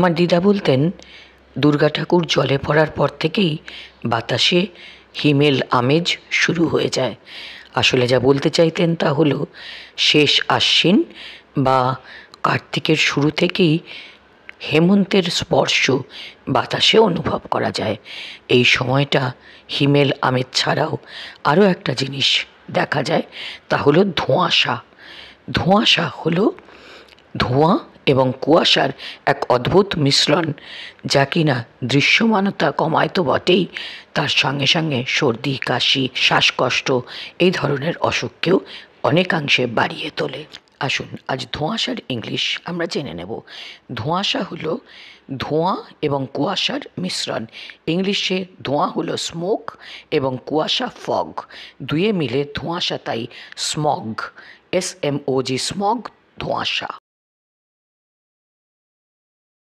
আমার দিদা বলতেন দুর্গা ঠাকুর জলে পড়ার পর থেকেই বাতাসে হিমেল আমেজ শুরু হয়ে যায়। আসলে যা বলতে চাইতেন তা হলো শেষ আশ্বিন বা কার্তিকের শুরু থেকেই হেমন্তের স্পর্শ বাতাসে অনুভব করা যায়। এই সময়টা হিমেল আমেজ ছাড়াও আরও একটা জিনিস দেখা যায়, তা হলো ধোঁয়াশা। ধোঁয়াশা হলো ধোঁয়া এবং কুয়াশার এক অদ্ভুত মিশ্রণ, যা কিনা দৃশ্যমানতা কমায় তো বটেই, তার সঙ্গে সঙ্গে সর্দি কাশি শ্বাসকষ্ট এই ধরনের অসুখকেও অনেকাংশে বাড়িয়ে তোলে। আসুন আজ ধোঁয়াশার ইংলিশ আমরা জেনে নেব। ধোঁয়াশা হলো ধোঁয়া এবং কুয়াশার মিশ্রণ। ইংলিশে ধোঁয়া হলো স্মোক এবং কুয়াশা ফগ, দুয়ে মিলে ধোঁয়াশা, তাই স্মগ, SMOG, স্মগ, ধোঁয়াশা।